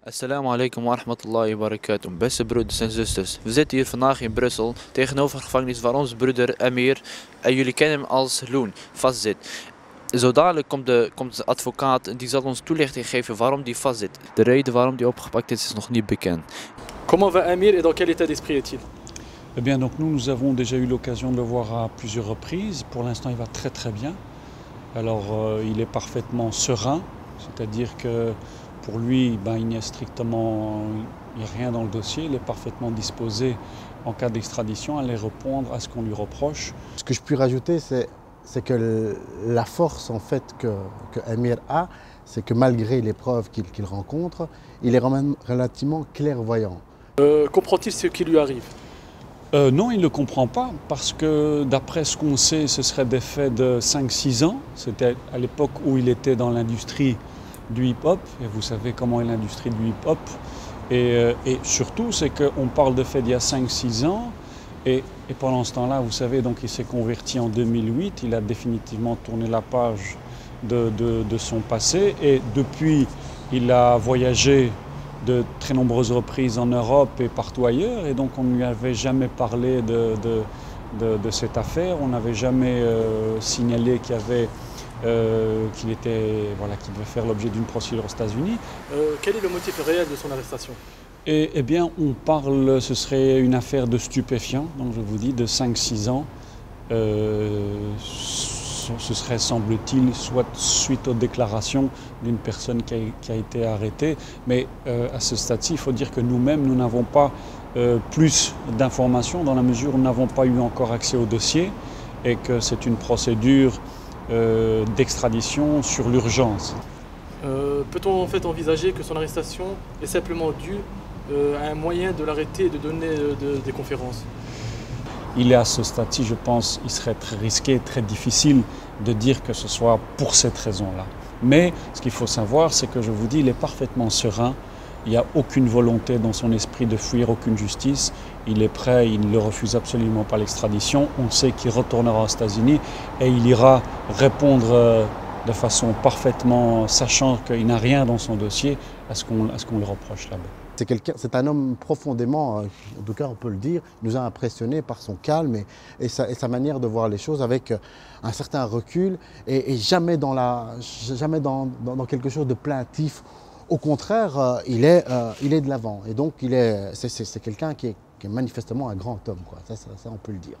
Assalamu alaikum wa rahmatullahi wa barakatuh. Beste broeders en zusters, we zitten hier vandaag in Brussel tegenover de gevangenis waar onze broeder Amir, en jullie kennen hem als Loen, vastzit. Zo dadelijk komt de advocaat en die zal ons toelichting geven waarom die vastzit. De reden waarom die opgepakt is nog niet bekend. Comment va Amir et dans quel état d'esprit est-il? Eh bien, donc nous avons déjà eu l'occasion de le voir à plusieurs reprises. Pour l'instant, il va très très bien. Alors, il est parfaitement serein, c'est-à-dire que pour lui, il n'y a strictement rien dans le dossier. Il est parfaitement disposé, en cas d'extradition, à aller répondre à ce qu'on lui reproche. Ce que je puis rajouter, c'est que la force en fait que Amir a, c'est que malgré les preuves qu'il rencontre, il est quand même relativement clairvoyant. Comprend-il ce qui lui arrive? Non, il ne le comprend pas parce que d'après ce qu'on sait, ce serait des faits de 5-6 ans. C'était à l'époque où il était dans l'industrie du hip-hop, et vous savez comment est l'industrie du hip-hop. Et surtout, c'est qu'on parle de faits d'il y a 5-6 ans, et pendant ce temps-là, vous savez, donc il s'est converti en 2008, il a définitivement tourné la page de son passé, et depuis, il a voyagé de très nombreuses reprises en Europe et partout ailleurs, et donc on ne lui avait jamais parlé de cette affaire, on n'avait jamais signalé qu'il devait faire l'objet d'une procédure aux États-Unis. Quel est le motif réel de son arrestation? Eh bien, on parle, ce serait une affaire de stupéfiants, donc je vous dis, de 5-6 ans. Ce serait, semble-t-il, soit suite aux déclarations d'une personne qui a été arrêtée. Mais à ce stade-ci, il faut dire que nous-mêmes, nous n'avons pas plus d'informations dans la mesure où nous n'avons pas eu encore accès au dossier et que c'est une procédure d'extradition sur l'urgence. Peut-on en fait envisager que son arrestation est simplement due à un moyen de l'arrêter et de donner des conférences? Il est à ce stade-ci, je pense, il serait très risqué, très difficile de dire que ce soit pour cette raison-là. Mais ce qu'il faut savoir, c'est que je vous dis, il est parfaitement serein. Il n'y a aucune volonté dans son esprit de fuir aucune justice. Il est prêt, il ne refuse absolument pas l'extradition. On sait qu'il retournera aux États-Unis et il ira répondre de façon parfaitement, sachant qu'il n'a rien dans son dossier, à ce qu'on le reproche là-bas. C'est un homme profondément, en tout cas on peut le dire, nous a impressionnés par son calme et sa manière de voir les choses avec un certain recul et jamais dans quelque chose de plaintif. Au contraire, il est de l'avant et donc c'est quelqu'un qui est manifestement un grand homme, quoi. Ça on peut le dire.